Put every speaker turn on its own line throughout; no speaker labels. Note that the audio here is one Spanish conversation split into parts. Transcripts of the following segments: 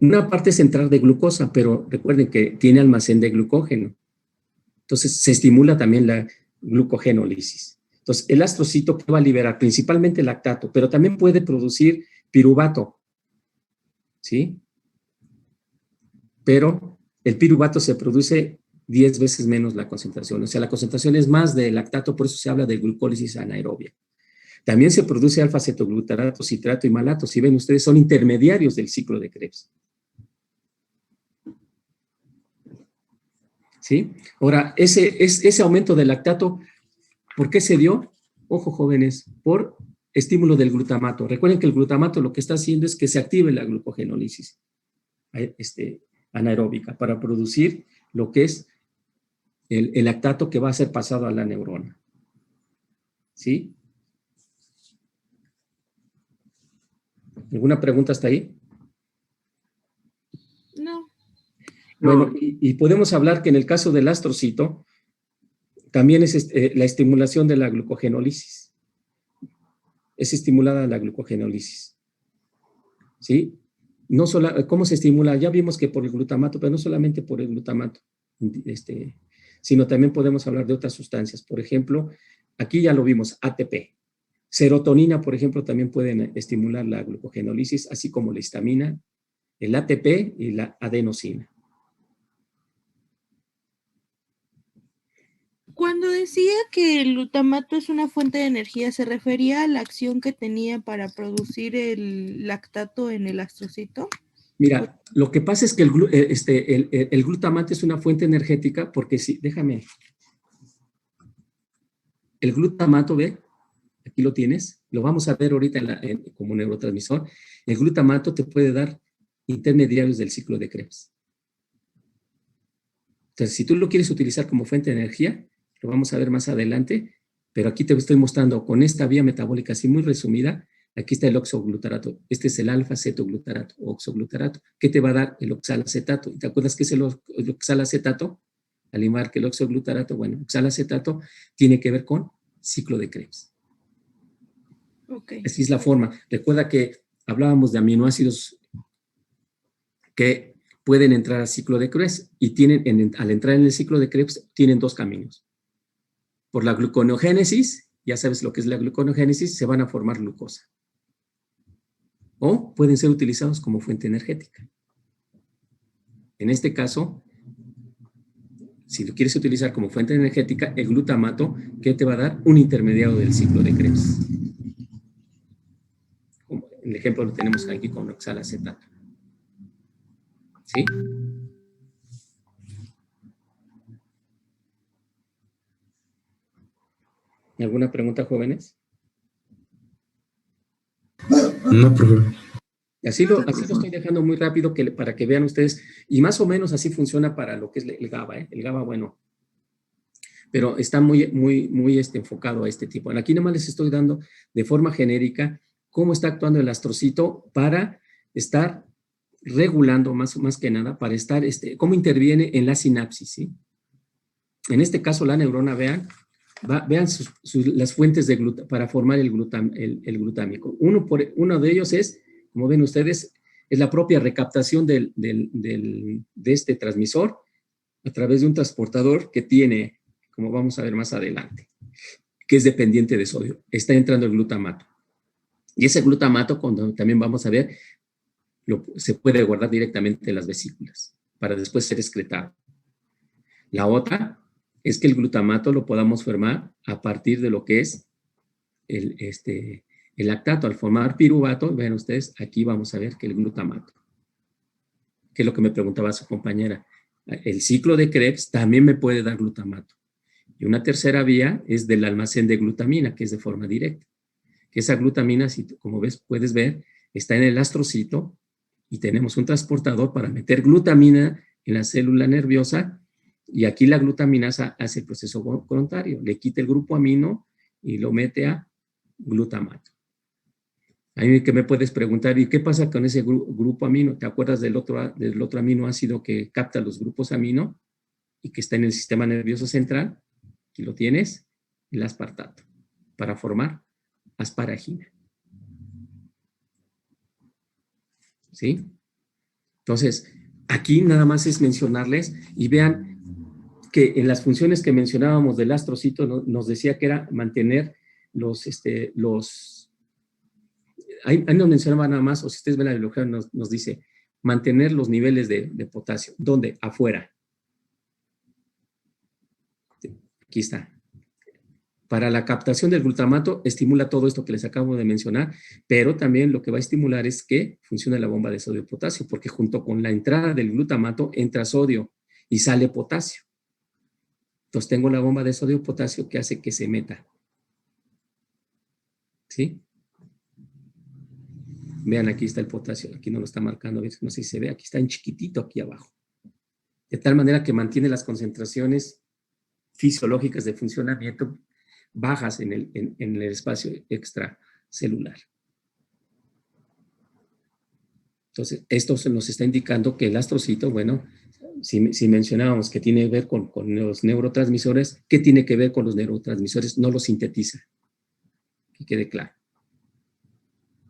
una parte central de glucosa, pero recuerden que tiene almacén de glucógeno. Entonces, se estimula también la glucogenólisis. Entonces, el astrocito va a liberar principalmente lactato, pero también puede producir piruvato, ¿sí? Pero el piruvato se produce 10 veces menos la concentración. O sea, la concentración es más de lactato, por eso se habla de glucólisis anaerobia. También se produce alfa-cetoglutarato, citrato y malato. Si ven ustedes, son intermediarios del ciclo de Krebs. ¿Sí? Ahora, ese aumento del lactato, ¿por qué se dio? Ojo, jóvenes, por estímulo del glutamato. Recuerden que el glutamato lo que está haciendo es que se active la glucogenólisis anaeróbica para producir lo que es el lactato que va a ser pasado a la neurona. ¿Sí? ¿Alguna pregunta hasta ahí?
No.
Bueno, y podemos hablar que en el caso del astrocito, también es la estimulación de la glucogenólisis. Es estimulada la glucogenólisis. ¿Sí? No solo, ¿cómo se estimula? Ya vimos que por el glutamato, pero no solamente por el glutamato, sino también podemos hablar de otras sustancias. Por ejemplo, aquí ya lo vimos, ATP. Serotonina, por ejemplo, también pueden estimular la glucogenólisis, así como la histamina, el ATP y la adenosina.
Cuando decía que el glutamato es una fuente de energía, ¿se refería a la acción que tenía para producir el lactato en el astrocito?
Mira, lo que pasa es que el glutamato es una fuente energética porque si, déjame, el glutamato, ve, aquí lo tienes, lo vamos a ver ahorita como neurotransmisor. El glutamato te puede dar intermediarios del ciclo de Krebs. Entonces, si tú lo quieres utilizar como fuente de energía, lo vamos a ver más adelante, pero aquí te estoy mostrando con esta vía metabólica así muy resumida. Aquí está el oxoglutarato. Este es el alfa-cetoglutarato o oxoglutarato. ¿Qué te va a dar el oxalacetato? ¿Te acuerdas qué es el oxalacetato? Al igual que el oxoglutarato, bueno, oxalacetato tiene que ver con ciclo de Krebs.
Okay.
Así es la forma. Recuerda que hablábamos de aminoácidos que pueden entrar al ciclo de Krebs y al entrar en el ciclo de Krebs tienen dos caminos. Por la gluconeogénesis, ya sabes lo que es la gluconeogénesis, se van a formar glucosa. O pueden ser utilizados como fuente energética. En este caso, si lo quieres utilizar como fuente energética, el glutamato, ¿qué te va a dar? Un intermediario del ciclo de Krebs. El ejemplo lo tenemos aquí con oxalacetato. ¿Sí? ¿Alguna pregunta, jóvenes?
No, profe.
Así lo estoy dejando muy rápido para que vean ustedes, y más o menos así funciona para lo que es el GABA, ¿eh? El GABA, bueno, pero está muy enfocado a este tipo. Aquí nomás les estoy dando de forma genérica cómo está actuando el astrocito para estar regulando más que nada, para estar, cómo interviene en la sinapsis, ¿sí? En este caso, la neurona, vean las fuentes para formar el glutámico. Uno de ellos es, como ven ustedes, es la propia recaptación de este transmisor a través de un transportador que tiene, como vamos a ver más adelante, que es dependiente de sodio. Está entrando el glutamato. Y ese glutamato, cuando también vamos a ver, se puede guardar directamente en las vesículas para después ser excretado. La otra es que el glutamato lo podamos formar a partir de lo que es el lactato. Al formar piruvato, vean ustedes, aquí vamos a ver que el glutamato, que es lo que me preguntaba su compañera, el ciclo de Krebs también me puede dar glutamato. Y una tercera vía es del almacén de glutamina, que es de forma directa. Que esa glutamina, como ves, puedes ver, está en el astrocito y tenemos un transportador para meter glutamina en la célula nerviosa y aquí la glutaminasa hace el proceso contrario, le quita el grupo amino y lo mete a glutamato. Ahí que me puedes preguntar, ¿y qué pasa con ese grupo amino? ¿Te acuerdas del otro aminoácido que capta los grupos amino y que está en el sistema nervioso central? Aquí lo tienes, el aspartato, para formar asparagina. ¿Sí? Entonces, aquí nada más es mencionarles y vean que en las funciones que mencionábamos del astrocito nos decía que era mantener ahí nos mencionaba nada más, o si ustedes ven la bibliografía, nos dice mantener los niveles de potasio. ¿Dónde? Afuera. Aquí está. Para la captación del glutamato estimula todo esto que les acabo de mencionar, pero también lo que va a estimular es que funcione la bomba de sodio-potasio, porque junto con la entrada del glutamato entra sodio y sale potasio. Entonces tengo la bomba de sodio-potasio que hace que se meta. ¿Sí? Vean, aquí está el potasio, aquí no lo está marcando, no sé si se ve, aquí está en chiquitito aquí abajo. De tal manera que mantiene las concentraciones fisiológicas de funcionamiento bajas en el espacio extracelular. Entonces, esto nos está indicando que el astrocito, bueno, si mencionábamos que tiene que ver con los neurotransmisores, ¿qué tiene que ver con los neurotransmisores? No los sintetiza, que quede claro.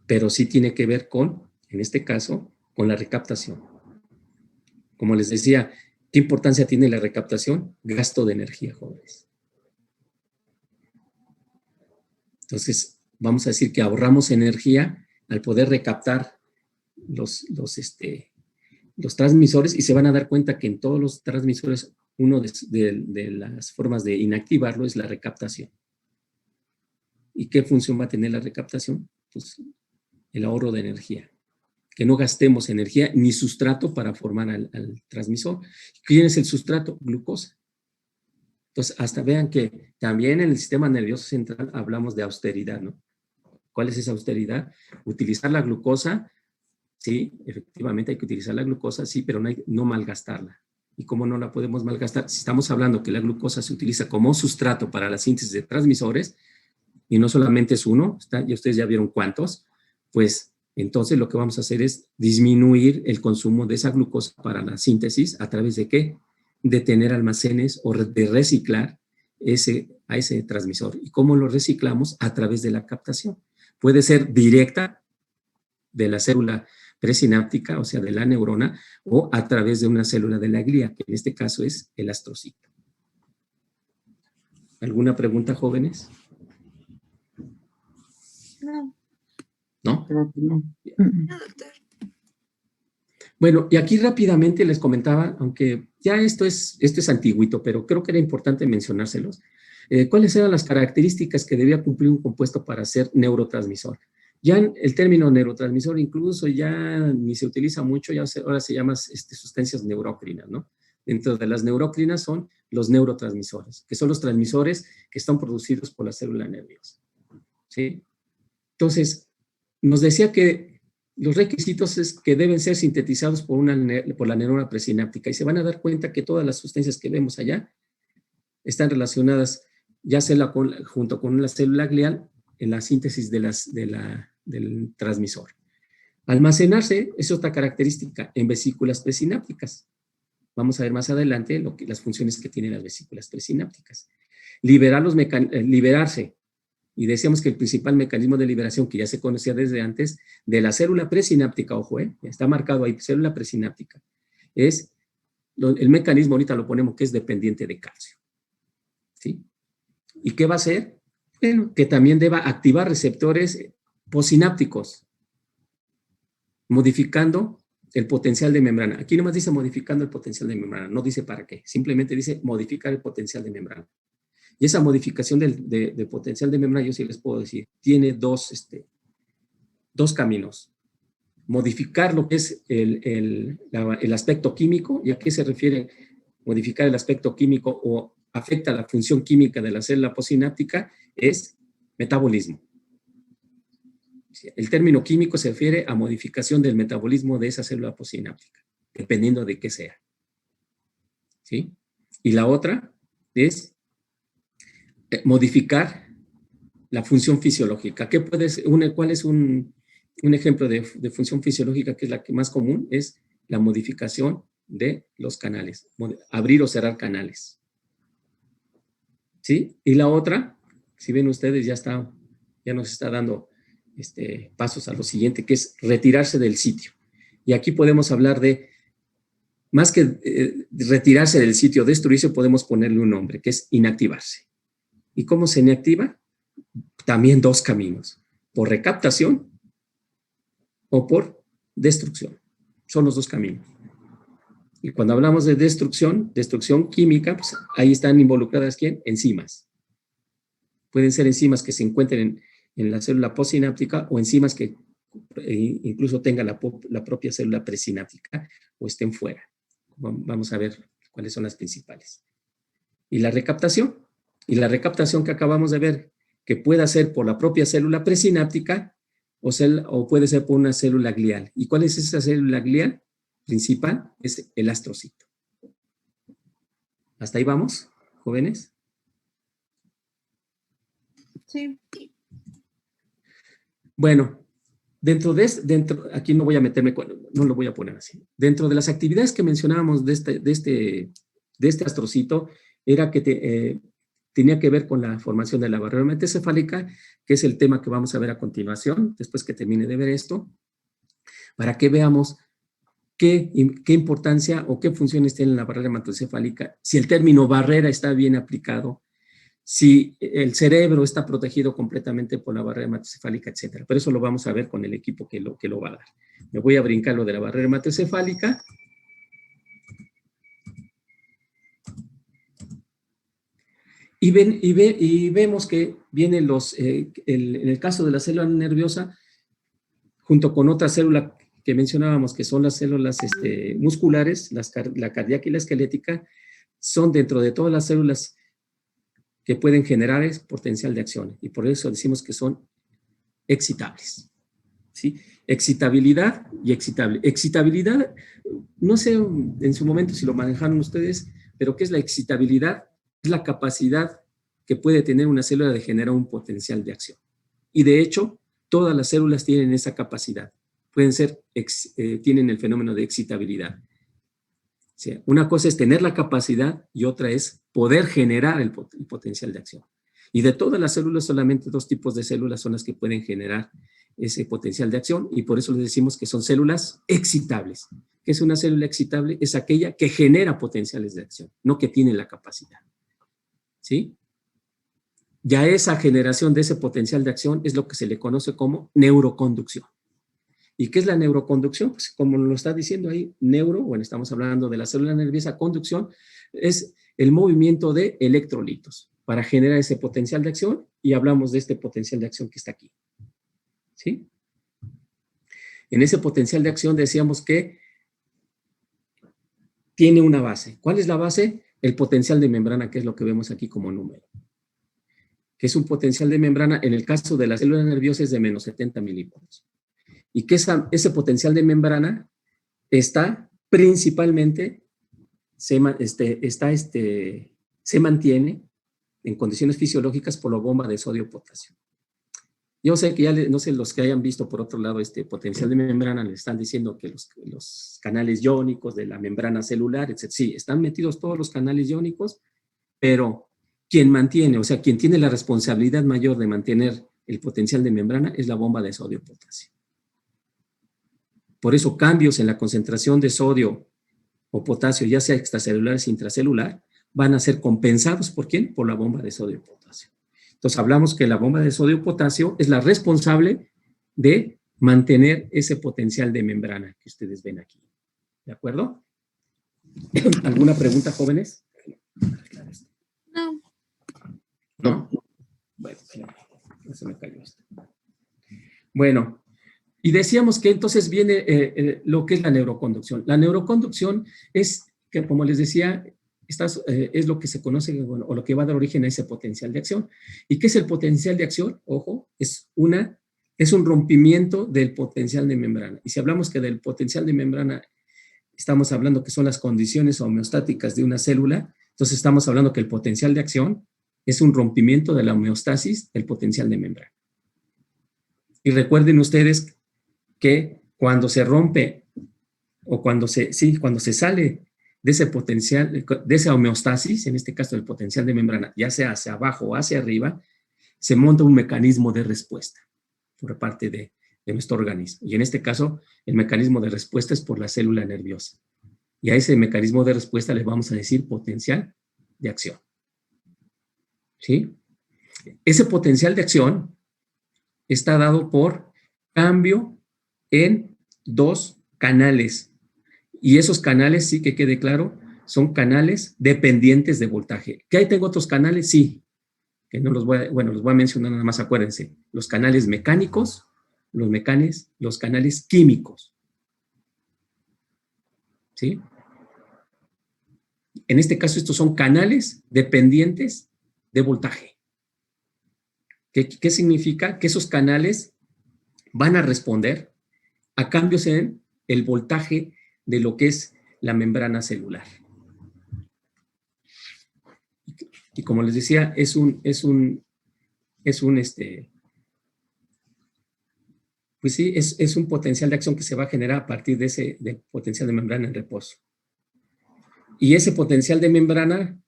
Pero sí tiene que ver con, en este caso, con la recaptación. Como les decía, ¿qué importancia tiene la recaptación? Gasto de energía, jóvenes. Entonces, vamos a decir que ahorramos energía al poder recaptar los transmisores y se van a dar cuenta que en todos los transmisores una de las formas de inactivarlo es la recaptación. ¿Y qué función va a tener la recaptación? Pues el ahorro de energía. Que no gastemos energía ni sustrato para formar al transmisor. ¿Quién es el sustrato? Glucosa. Entonces, hasta vean que también en el sistema nervioso central hablamos de austeridad, ¿no? ¿Cuál es esa austeridad? Utilizar la glucosa, sí, efectivamente hay que utilizar la glucosa, sí, pero no malgastarla. ¿Y cómo no la podemos malgastar? Si estamos hablando que la glucosa se utiliza como sustrato para la síntesis de transmisores, y no solamente es uno, y ustedes ya vieron cuántos, pues entonces lo que vamos a hacer es disminuir el consumo de esa glucosa para la síntesis, ¿a través de qué? De tener almacenes o de reciclar a ese transmisor. ¿Y cómo lo reciclamos? A través de la captación. Puede ser directa de la célula presináptica, o sea, de la neurona, o a través de una célula de la glía, que en este caso es el astrocito. ¿Alguna pregunta, jóvenes?
No.
¿No?
Creo que no.
No, doctor.
Bueno, y aquí rápidamente les comentaba, aunque ya esto es antiguito, pero creo que era importante mencionárselos, cuáles eran las características que debía cumplir un compuesto para ser neurotransmisor. Ya el término neurotransmisor incluso ya ni se utiliza mucho, ahora se llama sustancias neurócrinas, ¿no? Dentro de las neurócrinas son los neurotransmisores, que son los transmisores que están producidos por la célula nerviosa, ¿sí? Entonces, nos decía que los requisitos es que deben ser sintetizados por la neurona presináptica y se van a dar cuenta que todas las sustancias que vemos allá están relacionadas ya sea junto con la célula glial en la síntesis del transmisor. Almacenarse es otra característica en vesículas presinápticas. Vamos a ver más adelante las funciones que tienen las vesículas presinápticas. Liberarse. Y decíamos que el principal mecanismo de liberación, que ya se conocía desde antes, de la célula presináptica, ojo, está marcado ahí, célula presináptica, es el mecanismo, ahorita lo ponemos, que es dependiente de calcio. ¿Sí? ¿Y qué va a hacer? Bueno, que también deba activar receptores posinápticos, modificando el potencial de membrana. Aquí nomás dice modificando el potencial de membrana, no dice para qué, simplemente dice modificar el potencial de membrana. Y esa modificación de potencial de membrana, yo sí les puedo decir, tiene dos caminos. Modificar lo que es el aspecto químico, ¿y a qué se refiere modificar el aspecto químico o afecta la función química de la célula posináptica? Es metabolismo. El término químico se refiere a modificación del metabolismo de esa célula posináptica, dependiendo de qué sea. ¿Sí? Y la otra es modificar la función fisiológica. ¿Cuál es un ejemplo de función fisiológica que es la que más común? Es la modificación de los canales, abrir o cerrar canales. ¿Sí? Y la otra, si ven ustedes, ya nos está dando pasos a lo siguiente, que es retirarse del sitio. Y aquí podemos hablar de, más que retirarse del sitio, destruirse, podemos ponerle un nombre, que es inactivarse. ¿Y cómo se inactiva? También dos caminos, por recaptación o por destrucción. Son los dos caminos. Y cuando hablamos de destrucción química, pues ahí están involucradas, ¿quién? Enzimas. Pueden ser enzimas que se encuentren en la célula postsináptica o enzimas que incluso tengan la propia célula presináptica o estén fuera. Vamos a ver cuáles son las principales. Y la recaptación que acabamos de ver, que pueda ser por la propia célula presináptica o puede ser por una célula glial. ¿Y cuál es esa célula glial principal? Es el astrocito. ¿Hasta ahí vamos, jóvenes?
Sí.
Bueno, aquí no voy a meterme, no lo voy a poner así. Dentro de las actividades que mencionábamos de este astrocito, era que tenía que ver con la formación de la barrera hematocefálica, que es el tema que vamos a ver a continuación, después que termine de ver esto, para que veamos qué importancia o qué funciones tiene la barrera hematocefálica, si el término barrera está bien aplicado, si el cerebro está protegido completamente por la barrera hematocefálica, etc. Pero eso lo vamos a ver con el equipo que lo va a dar. Me voy a brincar lo de la barrera hematocefálica. Y vemos que vienen en el caso de la célula nerviosa, junto con otra célula que mencionábamos, que son las células musculares, la cardíaca y la esquelética, son dentro de todas las células que pueden generar potencial de acción, y por eso decimos que son excitables. ¿Sí? Excitabilidad y excitable. Excitabilidad, no sé en su momento si lo manejaron ustedes, pero ¿qué es la excitabilidad? Es la capacidad que puede tener una célula de generar un potencial de acción. Y de hecho, todas las células tienen esa capacidad. Tienen el fenómeno de excitabilidad. O sea, una cosa es tener la capacidad y otra es poder generar el potencial de acción. Y de todas las células, solamente dos tipos de células son las que pueden generar ese potencial de acción, y por eso les decimos que son células excitables. ¿Qué es una célula excitable? Es aquella que genera potenciales de acción, no que tiene la capacidad. ¿Sí? Ya esa generación de ese potencial de acción es lo que se le conoce como neuroconducción. ¿Y qué es la neuroconducción? Pues como lo está diciendo ahí, estamos hablando de la célula nerviosa, conducción es el movimiento de electrolitos para generar ese potencial de acción, y hablamos de este potencial de acción que está aquí. ¿Sí? En ese potencial de acción decíamos que tiene una base. ¿Cuál es la base? El potencial de membrana, que es lo que vemos aquí como número. Que es un potencial de membrana, en el caso de la célula nerviosa es de menos 70 milivoltios. Y que ese potencial de membrana está principalmente, se mantiene en condiciones fisiológicas por la bomba de sodio-potasio. Yo sé que no sé, los que hayan visto por otro lado este potencial de membrana, le están diciendo que los canales iónicos de la membrana celular, etc. Sí, están metidos todos los canales iónicos, pero quien tiene la responsabilidad mayor de mantener el potencial de membrana es la bomba de sodio-potasio. Por eso cambios en la concentración de sodio o potasio, ya sea extracelular o intracelular, van a ser compensados ¿por quién? Por la bomba de sodio-potasio. Entonces hablamos que la bomba de sodio-potasio es la responsable de mantener ese potencial de membrana que ustedes ven aquí. ¿De acuerdo? ¿Alguna pregunta, jóvenes?
No.
¿No? Bueno, ya se me cayó esto. Bueno, y decíamos que entonces viene lo que es la neuroconducción. La neuroconducción es, que como les decía, es lo que se conoce, o lo que va a dar origen a ese potencial de acción. ¿Y qué es el potencial de acción? Ojo, es un rompimiento del potencial de membrana. Y si hablamos que del potencial de membrana, estamos hablando que son las condiciones homeostáticas de una célula, entonces estamos hablando que el potencial de acción es un rompimiento de la homeostasis del potencial de membrana. Y recuerden ustedes que cuando se rompe o cuando se sale de ese potencial, de esa homeostasis, en este caso del potencial de membrana, ya sea hacia abajo o hacia arriba, se monta un mecanismo de respuesta por parte de de nuestro organismo. Y en este caso, el mecanismo de respuesta es por la célula nerviosa. Y a ese mecanismo de respuesta le vamos a decir potencial de acción. ¿Sí? Ese potencial de acción está dado por cambio en dos canales. Y esos canales, sí que quede claro, son canales dependientes de voltaje. ¿Que ahí tengo otros canales? Sí. Que no los voy a, bueno, los voy a mencionar nada más, acuérdense. Los canales mecánicos, los canales químicos. ¿Sí? En este caso, estos son canales dependientes de voltaje. ¿Qué significa? Que esos canales van a responder a cambios en el voltaje de lo que es la membrana celular. Y como les decía, es un potencial de acción que se va a generar a partir de ese potencial de membrana en reposo. Y ese potencial de membrana,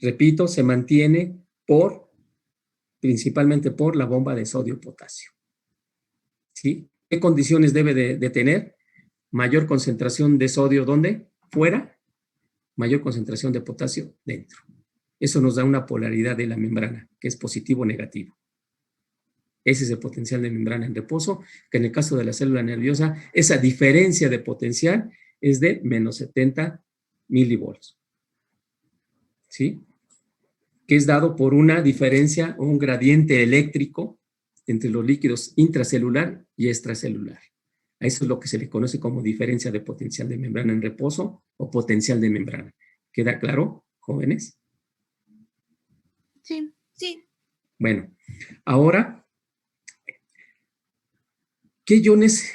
repito, se mantiene principalmente por la bomba de sodio-potasio. ¿Sí? ¿Qué condiciones debe de tener? Mayor concentración de sodio, ¿dónde? Fuera. Mayor concentración de potasio, dentro. Eso nos da una polaridad de la membrana, que es positivo o negativo. Ese es el potencial de membrana en reposo, que en el caso de la célula nerviosa, esa diferencia de potencial es de menos 70 milivolts. ¿Sí? Que es dado por una diferencia o un gradiente eléctrico entre los líquidos intracelular y extracelular. A eso es lo que se le conoce como diferencia de potencial de membrana en reposo o potencial de membrana. ¿Queda claro, jóvenes?
Sí.
Sí.
Bueno, ahora, ¿qué iones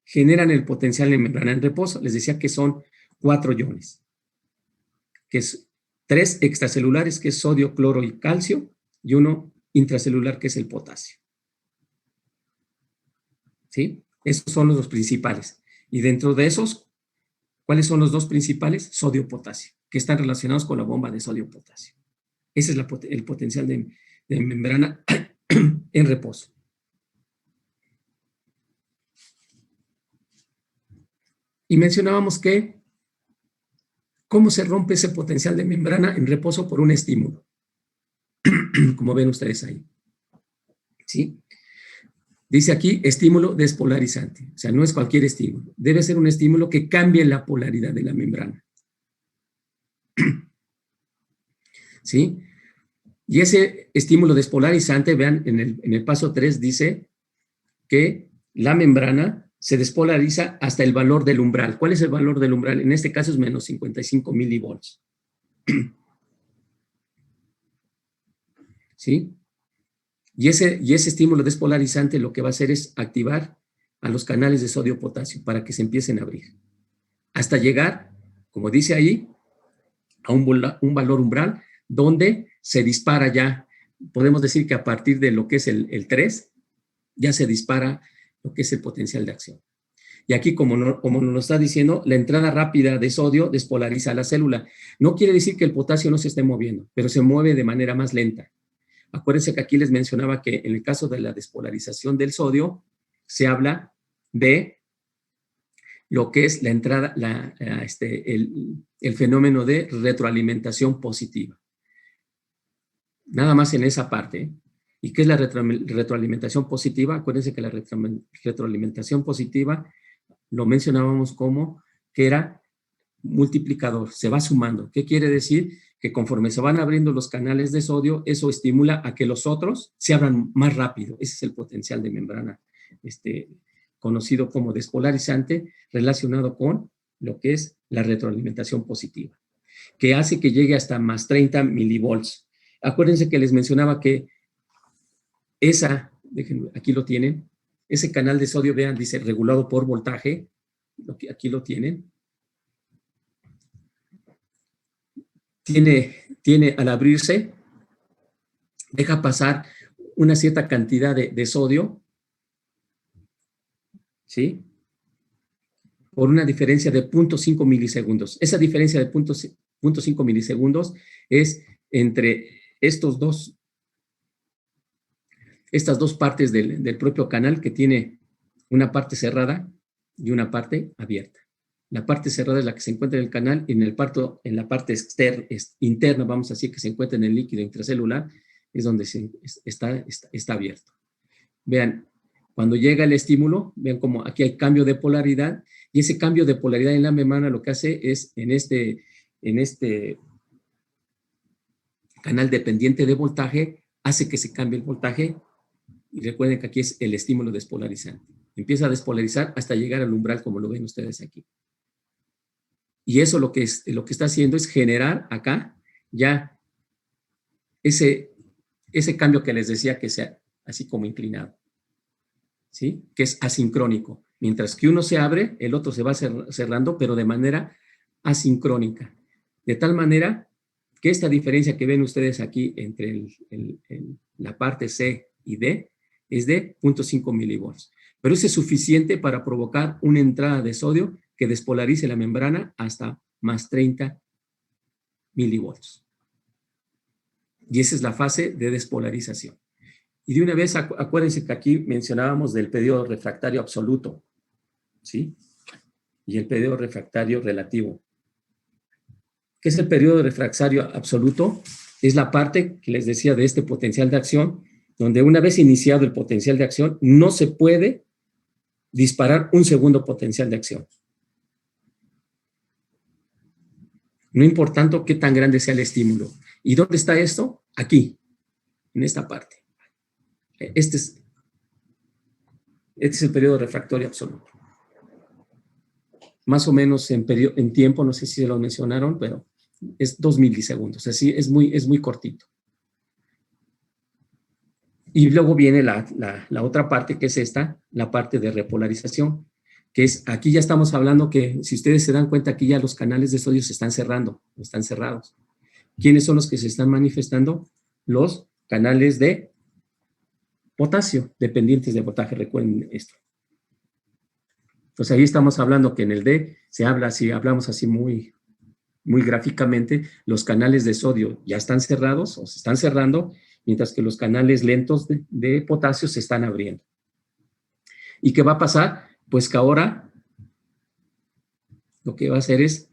generan el potencial de membrana en reposo? Les decía que son 4 iones, que es 3 extracelulares, que es sodio, cloro y calcio, y 1 intracelular, que es el potasio. ¿Sí? Esos son los 2 principales. Y dentro de esos, ¿cuáles son los 2 principales? Sodio-potasio, que están relacionados con la bomba de sodio-potasio. Ese es el potencial de membrana en reposo. Y mencionábamos que, ¿cómo se rompe ese potencial de membrana en reposo? Por un estímulo, como ven ustedes ahí. ¿Sí? Dice aquí, estímulo despolarizante. O sea, no es cualquier estímulo. Debe ser un estímulo que cambie la polaridad de la membrana. ¿Sí? Y ese estímulo despolarizante, vean, en el paso 3 dice que la membrana se despolariza hasta el valor del umbral. ¿Cuál es el valor del umbral? En este caso es menos 55 milivolts. ¿Sí? Y ese estímulo despolarizante lo que va a hacer es activar a los canales de sodio-potasio para que se empiecen a abrir. Hasta llegar, como dice ahí, a un valor umbral donde se dispara ya. Podemos decir que a partir de lo que es el 3, ya se dispara lo que es el potencial de acción. Y aquí, como nos está diciendo, la entrada rápida de sodio despolariza la célula. No quiere decir que el potasio no se esté moviendo, pero se mueve de manera más lenta. Acuérdense que aquí les mencionaba que en el caso de la despolarización del sodio, se habla de lo que es la entrada, el fenómeno de retroalimentación positiva. Nada más en esa parte. ¿Y qué es la retroalimentación positiva? Acuérdense que la retroalimentación positiva lo mencionábamos como que era multiplicador, se va sumando. ¿Qué quiere decir? Que conforme se van abriendo los canales de sodio, eso estimula a que los otros se abran más rápido. Ese es el potencial de membrana, conocido como despolarizante, relacionado con lo que es la retroalimentación positiva, que hace que llegue hasta más 30 milivolts. Acuérdense que les mencionaba que aquí lo tienen, ese canal de sodio, vean, dice regulado por voltaje, aquí lo tienen. Tiene al abrirse, deja pasar una cierta cantidad de sodio, ¿sí? Por una diferencia de 0.5 milisegundos. Esa diferencia de 0.5 milisegundos es entre estas dos partes del propio canal que tiene una parte cerrada y una parte abierta. La parte cerrada es la que se encuentra en el canal y en la parte interna, vamos a decir, que se encuentra en el líquido intracelular, es donde está abierto. Vean, cuando llega el estímulo, vean como aquí hay cambio de polaridad, y ese cambio de polaridad en la membrana lo que hace es, en este canal dependiente de voltaje, hace que se cambie el voltaje, y recuerden que aquí es el estímulo despolarizante. Empieza a despolarizar hasta llegar al umbral, como lo ven ustedes aquí. Y eso lo que está haciendo es generar acá ya ese cambio que les decía que sea así como inclinado, ¿sí? Que es asincrónico. Mientras que uno se abre, el otro se va cerrando, pero de manera asincrónica. De tal manera que esta diferencia que ven ustedes aquí entre la parte C y D es de 0.5 milivolts. Pero eso es suficiente para provocar una entrada de sodio que despolarice la membrana hasta más 30 milivolts. Y esa es la fase de despolarización. Y de una vez, acuérdense que aquí mencionábamos del periodo refractario absoluto, ¿sí? Y el periodo refractario relativo. ¿Qué es el periodo refractario absoluto? Es la parte que les decía de este potencial de acción, donde una vez iniciado el potencial de acción, no se puede disparar un segundo potencial de acción. No importando qué tan grande sea el estímulo. ¿Y dónde está esto? Aquí, en esta parte. Este es el periodo refractario absoluto. Más o menos en tiempo, no sé si se lo mencionaron, pero es 2 milisegundos. Así es muy cortito. Y luego viene la otra parte, que es esta, la parte de repolarización, que es, aquí ya estamos hablando que, si ustedes se dan cuenta, aquí ya los canales de sodio se están cerrando, están cerrados. ¿Quiénes son los que se están manifestando? Los canales de potasio, dependientes de voltaje, recuerden esto. Entonces ahí estamos hablando que en el D se habla así, hablamos así muy gráficamente, los canales de sodio ya están cerrados o se están cerrando, mientras que los canales lentos de potasio se están abriendo. ¿Y qué va a pasar? Pues que ahora lo que va a hacer es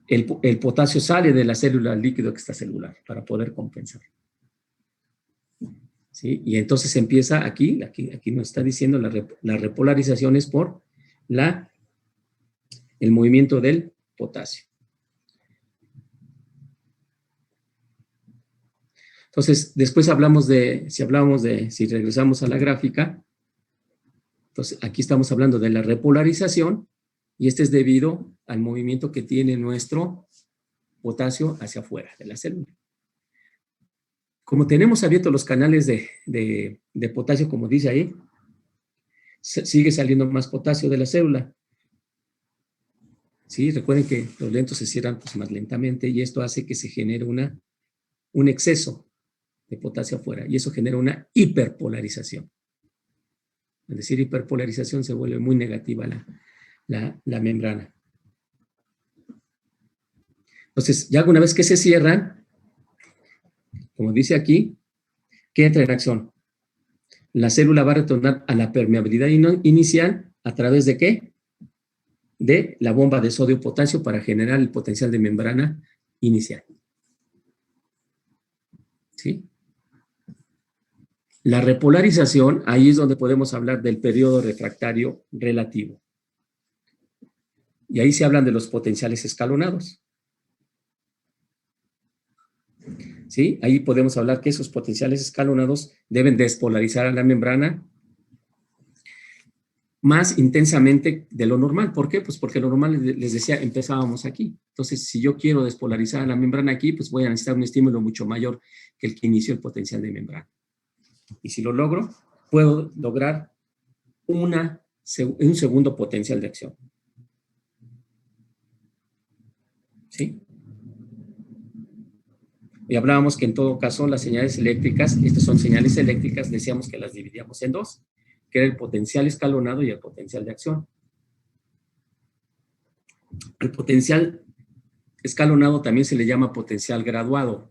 el potasio sale de la célula al líquido extracelular para poder compensar. ¿Sí? Y entonces empieza aquí nos está diciendo la repolarización es por el movimiento del potasio. Entonces, después si regresamos a la gráfica, entonces aquí estamos hablando de la repolarización, y este es debido al movimiento que tiene nuestro potasio hacia afuera de la célula. Como tenemos abiertos los canales de potasio, como dice ahí, sigue saliendo más potasio de la célula. ¿Sí? Recuerden que los lentos se cierran pues, más lentamente, y esto hace que se genere un exceso de potasio afuera, y eso genera una hiperpolarización. Al decir hiperpolarización se vuelve muy negativa la membrana. Entonces, ya una vez que se cierran, como dice aquí, ¿qué entra en acción? La célula va a retornar a la permeabilidad inicial a través de ¿qué? De la bomba de sodio-potasio para generar el potencial de membrana inicial. ¿Sí? La repolarización, ahí es donde podemos hablar del periodo refractario relativo. Y ahí se hablan de los potenciales escalonados. ¿Sí? Ahí podemos hablar que esos potenciales escalonados deben despolarizar a la membrana más intensamente de lo normal. ¿Por qué? Pues porque lo normal, les decía, empezábamos aquí. Entonces, si yo quiero despolarizar a la membrana aquí, pues voy a necesitar un estímulo mucho mayor que el que inició el potencial de membrana. Y si lo logro, puedo lograr un segundo potencial de acción. ¿Sí? Y hablábamos que en todo caso las señales eléctricas, estas son señales eléctricas, decíamos que las dividíamos en dos, que era el potencial escalonado y el potencial de acción. El potencial escalonado también se le llama potencial graduado.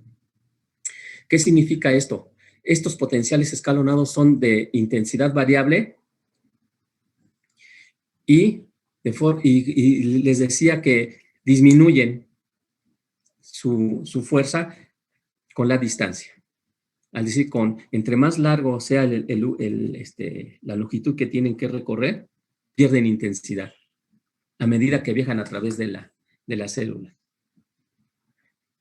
¿Qué significa esto? Estos potenciales escalonados son de intensidad variable y les decía que disminuyen su fuerza con la distancia. Al decir, entre más largo sea la longitud que tienen que recorrer, pierden intensidad a medida que viajan a través de la célula.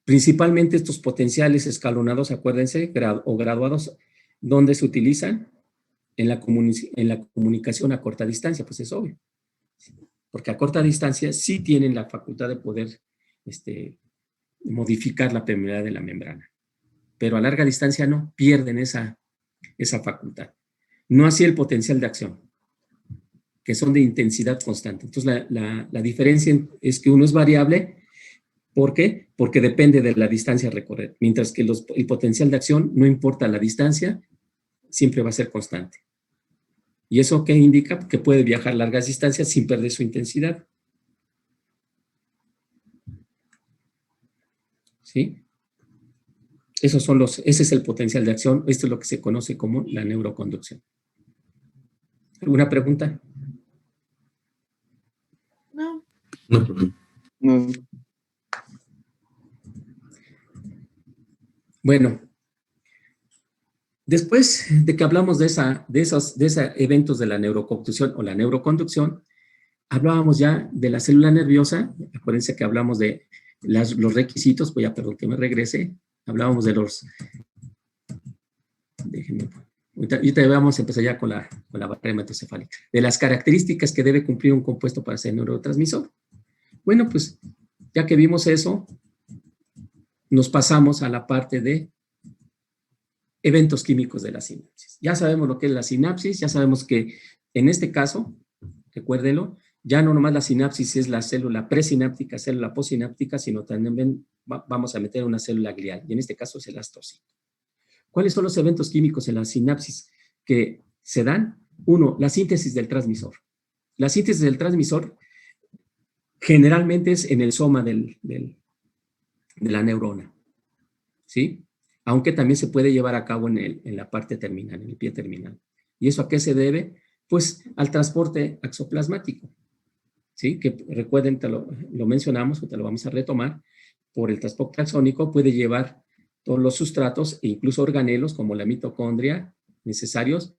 Principalmente estos potenciales escalonados, acuérdense, o graduados, ¿dónde se utilizan? En la comunicación a corta distancia, pues es obvio. Porque a corta distancia sí tienen la facultad de poder modificar la permeabilidad de la membrana. Pero a larga distancia no, pierden esa facultad. No así el potencial de acción, que son de intensidad constante. Entonces, la diferencia es que uno es variable. ¿Por qué? Porque depende de la distancia a recorrer. Mientras que el potencial de acción, no importa la distancia, siempre va a ser constante. ¿Y eso qué indica? Que puede viajar largas distancias sin perder su intensidad. ¿Sí? Ese es el potencial de acción. Esto es lo que se conoce como la neuroconducción. ¿Alguna pregunta?
No.
No, profe.
No.
Bueno, después de que hablamos de esos eventos de la neuroconducción o la neuroconducción, hablábamos ya de la célula nerviosa. Acuérdense que hablamos de los requisitos, pues ya, perdón que me regrese. Hablábamos de los... Déjenme... Ahorita vamos a empezar ya con la barrera hematocefálica. De las características que debe cumplir un compuesto para ser neurotransmisor. Bueno, pues ya que vimos eso, nos pasamos a la parte de eventos químicos de la sinapsis. Ya sabemos lo que es la sinapsis, ya sabemos que en este caso, recuérdenlo, ya no nomás la sinapsis es la célula presináptica, célula postsináptica, sino también vamos a meter una célula glial, y en este caso es el astrocito. ¿Cuáles son los eventos químicos en la sinapsis que se dan? Uno, la síntesis del transmisor. La síntesis del transmisor generalmente es en el soma de la neurona, ¿sí? Aunque también se puede llevar a cabo en la parte terminal, en el pie terminal. ¿Y eso a qué se debe? Pues al transporte axoplasmático, ¿sí? Que recuerden, lo mencionamos, o te lo vamos a retomar, por el transporte axónico puede llevar todos los sustratos e incluso organelos como la mitocondria necesarios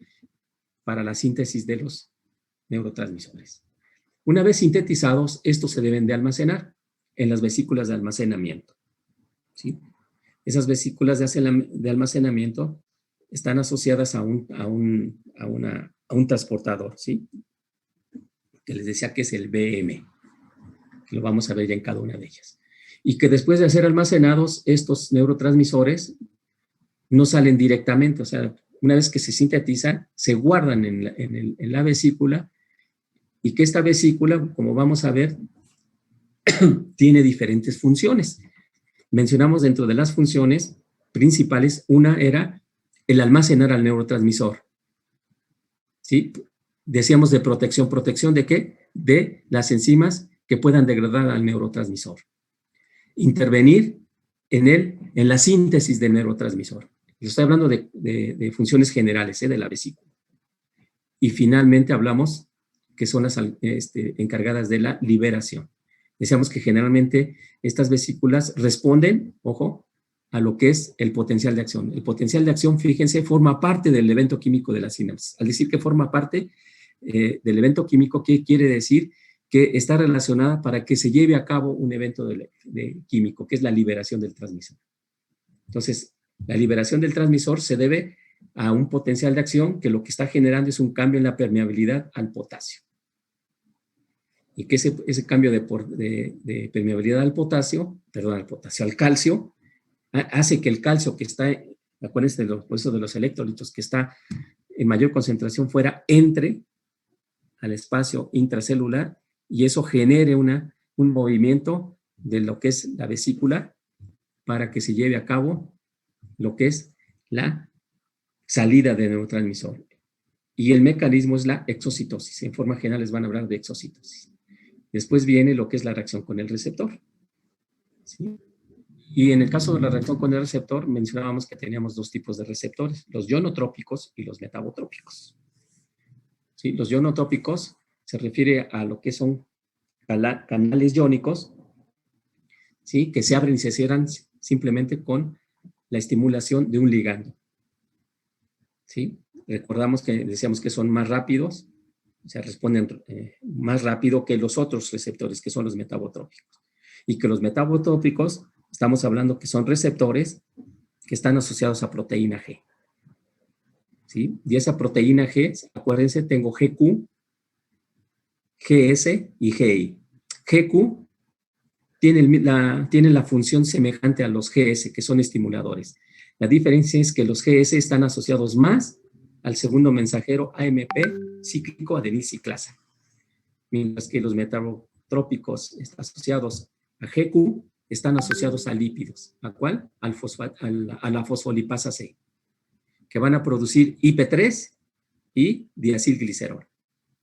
para la síntesis de los neurotransmisores. Una vez sintetizados, estos se deben de almacenar en las vesículas de almacenamiento, ¿sí? Esas vesículas de almacenamiento están asociadas a un transportador, ¿sí? Que les decía que es el BM, que lo vamos a ver ya en cada una de ellas. Y que después de ser almacenados, estos neurotransmisores no salen directamente, o sea, una vez que se sintetizan, se guardan en la vesícula, y que esta vesícula, como vamos a ver, tiene diferentes funciones. Mencionamos dentro de las funciones principales, una era el almacenar al neurotransmisor, ¿sí? Decíamos de protección. ¿Protección de qué? De las enzimas que puedan degradar al neurotransmisor. Intervenir en la síntesis del neurotransmisor. Yo estoy hablando de funciones generales, de la vesícula. Y finalmente hablamos que son las encargadas de la liberación. Decíamos que generalmente estas vesículas responden, ojo, a lo que es el potencial de acción. El potencial de acción, fíjense, forma parte del evento químico de la sinapsis. Al decir que forma parte del evento químico, ¿qué quiere decir? Que está relacionada para que se lleve a cabo un evento químico, que es la liberación del transmisor. Entonces, la liberación del transmisor se debe a un potencial de acción que lo que está generando es un cambio en la permeabilidad al potasio. Y que ese cambio de permeabilidad al al calcio, hace que el calcio que está, acuérdense por eso de los electrolitos, que está en mayor concentración fuera, entre al espacio intracelular, y eso genere un movimiento de lo que es la vesícula para que se lleve a cabo lo que es la salida del neurotransmisor. Y el mecanismo es la exocitosis. En forma general les van a hablar de exocitosis. Después viene lo que es la reacción con el receptor, ¿sí? Y en el caso de la reacción con el receptor, mencionábamos que teníamos dos tipos de receptores, los ionotrópicos y los metabotrópicos, ¿sí? Los ionotrópicos se refiere a lo que son canales iónicos, ¿sí? Que se abren y se cierran simplemente con la estimulación de un ligando, ¿sí? Recordamos que decíamos que son más rápidos, o sea, responden más rápido que los otros receptores, que son los metabotrópicos. Y que los metabotrópicos, estamos hablando que son receptores que están asociados a proteína G, ¿sí? Y esa proteína G, acuérdense, tengo GQ, GS y GI. GQ tiene la función semejante a los GS, que son estimuladores. La diferencia es que los GS están asociados más al segundo mensajero AMP cíclico adenilciclasa, mientras que los metabotrópicos asociados a GQ están asociados a lípidos. ¿A cuál? A la fosfolipasa C, que van a producir IP3 y diacilglicerol.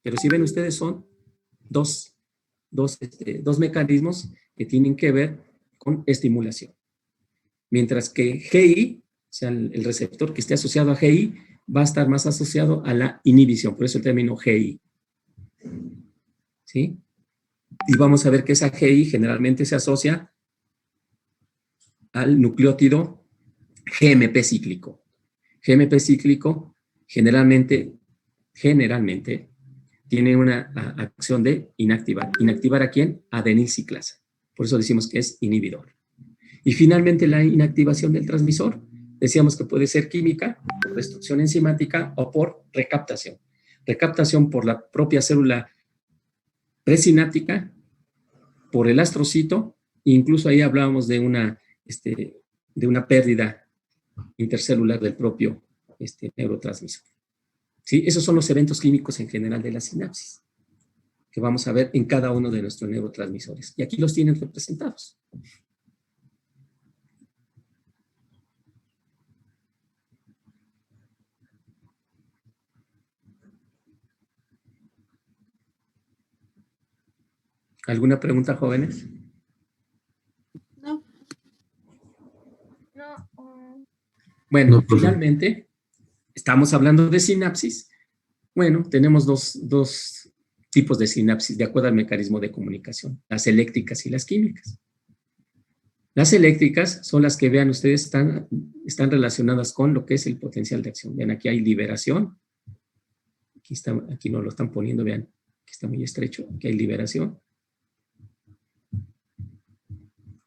Pero si ven ustedes, son dos mecanismos que tienen que ver con estimulación. Mientras que GI, o sea, el receptor que esté asociado a GI, va a estar más asociado a la inhibición, por eso el término GI. ¿Sí? Y vamos a ver que esa GI generalmente se asocia al nucleótido GMP cíclico. GMP cíclico generalmente tiene una acción de inactivar. ¿Inactivar a quién? Adenilciclasa. Por eso decimos que es inhibidor. Y finalmente la inactivación del transmisor. Decíamos que puede ser química, por destrucción enzimática o por recaptación. Recaptación por la propia célula presináptica, por el astrocito, e incluso ahí hablábamos de una pérdida intercelular del propio neurotransmisor. ¿Sí? Esos son los eventos químicos en general de la sinapsis, que vamos a ver en cada uno de nuestros neurotransmisores. Y aquí los tienen representados. ¿Alguna pregunta, jóvenes?
No.
Bueno,
No, profe.
finalmente, estamos hablando de sinapsis. Bueno, tenemos dos tipos de sinapsis de acuerdo al mecanismo de comunicación, las eléctricas y las químicas. Las eléctricas son las que, vean ustedes, están relacionadas con lo que es el potencial de acción. Vean, aquí hay liberación. Aquí no lo están poniendo, vean, que está muy estrecho. Aquí hay liberación.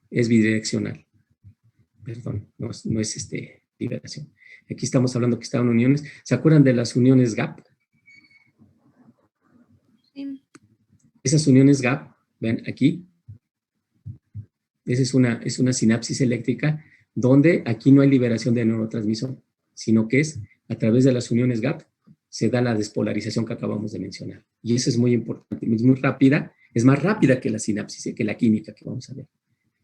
Es bidireccional. Perdón, no es liberación. Aquí estamos hablando que estaban uniones. ¿Se acuerdan de las uniones GAP?
Sí.
Esas uniones GAP, vean aquí, esa es una sinapsis eléctrica donde aquí no hay liberación de neurotransmisor, sino que es a través de las uniones GAP se da la despolarización que acabamos de mencionar. Y eso es muy importante, es muy rápida, es más rápida que la sinapsis, que la química que vamos a ver.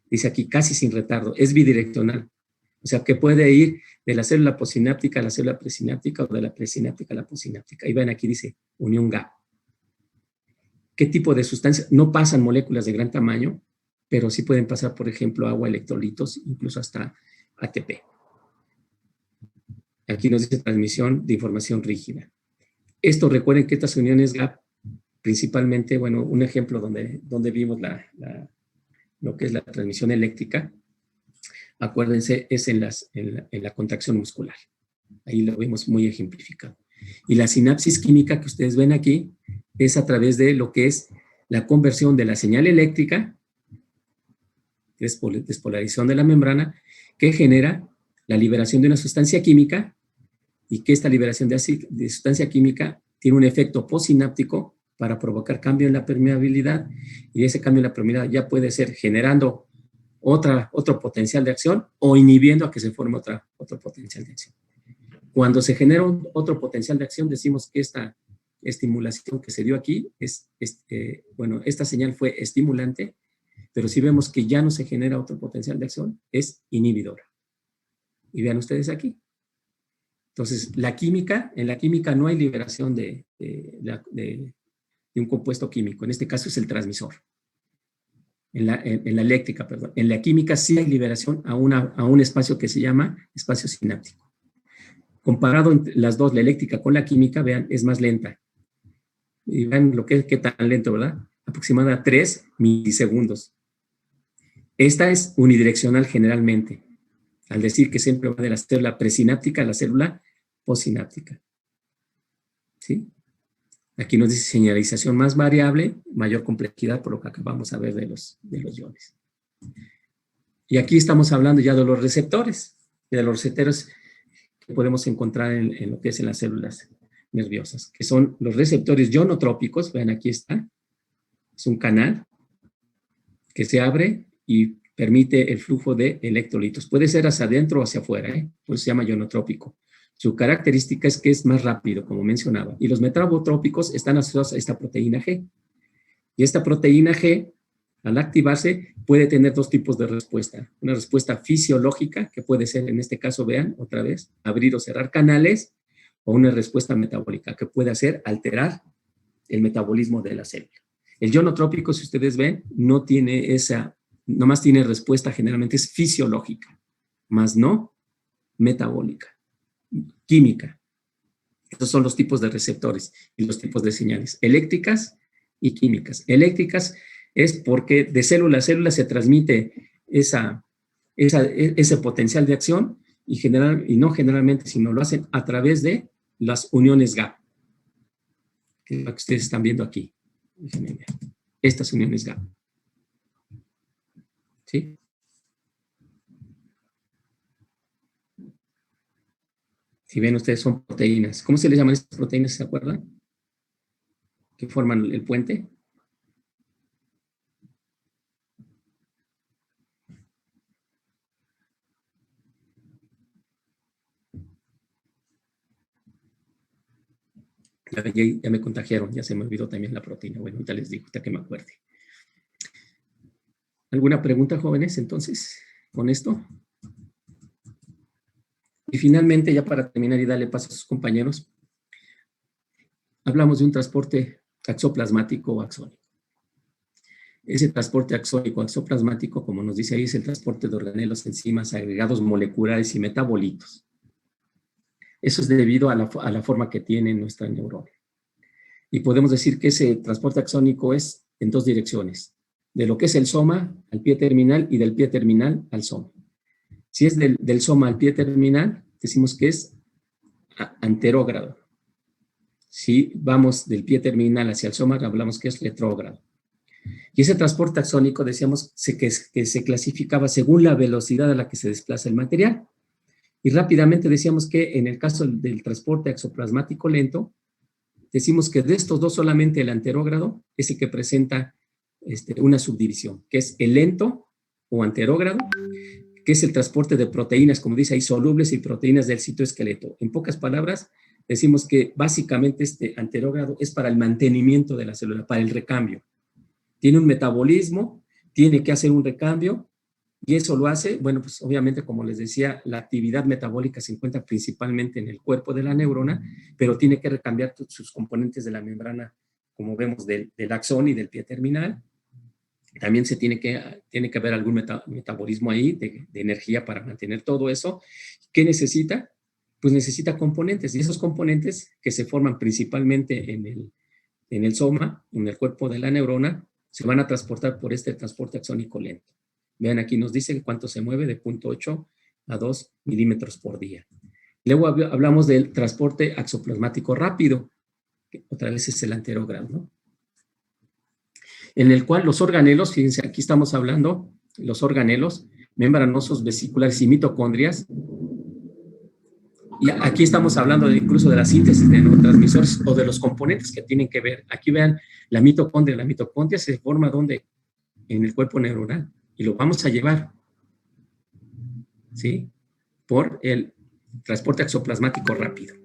Dice aquí casi sin retardo, es bidireccional. O sea, que puede ir de la célula postsináptica a la célula presináptica o de la presináptica a la postsináptica. Y ven, aquí dice unión GAP. ¿Qué tipo de sustancias? No pasan moléculas de gran tamaño, pero sí pueden pasar, por ejemplo, agua, electrolitos, incluso hasta ATP. Aquí nos dice transmisión de información rígida. Esto, recuerden que estas uniones GAP, principalmente, bueno, un ejemplo donde vimos lo que es la transmisión eléctrica, acuérdense, es en la contracción muscular. Ahí lo vemos muy ejemplificado. Y la sinapsis química que ustedes ven aquí es a través de lo que es la conversión de la señal eléctrica, despolarización de la membrana, que genera la liberación de una sustancia química y que esta liberación de sustancia química tiene un efecto postsináptico para provocar cambio en la permeabilidad, y ese cambio en la permeabilidad ya puede ser generando otro potencial de acción o inhibiendo a que se forme otro potencial de acción. Cuando se genera otro potencial de acción, decimos que esta estimulación que se dio aquí bueno, esta señal fue estimulante, pero si vemos que ya no se genera otro potencial de acción, es inhibidora. Y vean ustedes aquí. Entonces, en la química no hay liberación de un compuesto químico. En este caso es el transmisor. En la eléctrica, perdón. En la química sí hay liberación a un espacio que se llama espacio sináptico. Comparado entre las dos, la eléctrica con la química, vean, es más lenta. Y vean lo que es, qué tan lento, ¿verdad? Aproximadamente 3 milisegundos. Esta es unidireccional generalmente, al decir que siempre va de la célula presináptica a la célula postsináptica. ¿Sí? Aquí nos dice señalización más variable, mayor complejidad, por lo que acabamos de ver de los iones. Y aquí estamos hablando ya de los receptores, de los receptores que podemos encontrar en lo que es en las células nerviosas, que son los receptores ionotrópicos. Vean, aquí está. Es un canal que se abre y permite el flujo de electrolitos. Puede ser hacia adentro o hacia afuera, por eso se llama ionotrópico. Su característica es que es más rápido, como mencionaba. Y los metabotrópicos están asociados a esta proteína G. Y esta proteína G, al activarse, puede tener dos tipos de respuesta. Una respuesta fisiológica, que puede ser, en este caso, vean, otra vez, abrir o cerrar canales, o una respuesta metabólica, que puede hacer alterar el metabolismo de la célula. El ionotrópico, si ustedes ven, no tiene esa, nomás tiene respuesta, generalmente es fisiológica, más no metabólica, química. Estos son los tipos de receptores y los tipos de señales, eléctricas y químicas. Eléctricas es porque de célula a célula se transmite ese potencial de acción y no generalmente, sino lo hacen a través de las uniones GAP, que es lo que ustedes están viendo aquí. Déjenme ver. Estas uniones GAP. ¿Sí? Si ven ustedes, son proteínas. ¿Cómo se les llaman estas proteínas? ¿Se acuerdan? Que forman el puente. Ya me contagiaron, ya se me olvidó también la proteína. Bueno, ahorita les digo, hasta que me acuerde. ¿Alguna pregunta, jóvenes, entonces, con esto? Y finalmente, ya para terminar y darle paso a sus compañeros, hablamos de un transporte axoplasmático o axónico. Ese transporte axónico, axoplasmático, como nos dice ahí, es el transporte de organelos, enzimas, agregados moleculares y metabolitos. Eso es debido a la forma que tiene nuestra neurona. Y podemos decir que ese transporte axónico es en dos direcciones, de lo que es el soma al pie terminal y del pie terminal al soma. Si es del soma al pie terminal, decimos que es anterógrado. Si vamos del pie terminal hacia el soma, hablamos que es retrógrado. Y ese transporte axónico, decíamos que se clasificaba según la velocidad a la que se desplaza el material. Y rápidamente decíamos que en el caso del transporte axoplasmático lento, decimos que de estos dos solamente el anterógrado es el que presenta una subdivisión, que es el lento o anterógrado, que es el transporte de proteínas, como dice ahí, solubles y proteínas del citoesqueleto. En pocas palabras, decimos que básicamente este anterógrado es para el mantenimiento de la célula, para el recambio. Tiene un metabolismo, tiene que hacer un recambio, y eso lo hace, bueno, pues obviamente, como les decía, la actividad metabólica se encuentra principalmente en el cuerpo de la neurona, pero tiene que recambiar sus componentes de la membrana, como vemos, del axón y del pie terminal. También tiene que haber algún metabolismo ahí de energía para mantener todo eso. ¿Qué necesita? Pues necesita componentes, y esos componentes que se forman principalmente en el soma, en el cuerpo de la neurona, se van a transportar por este transporte axónico lento. Vean, aquí nos dice cuánto se mueve, de 0.8 a 2 milímetros por día. Luego hablamos del transporte axoplasmático rápido, que otra vez es el anterógrado, ¿no? En el cual los organelos, fíjense, aquí estamos hablando, los organelos, membranosos, vesiculares y mitocondrias, y aquí estamos hablando incluso de la síntesis de neurotransmisores o de los componentes que tienen que ver. Aquí vean la mitocondria se forma ¿dónde? En el cuerpo neuronal, y lo vamos a llevar, ¿sí? Por el transporte axoplasmático rápido.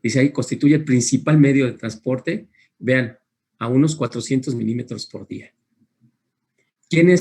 Dice ahí, constituye el principal medio de transporte, vean, a unos 400 milímetros por día. ¿Quién es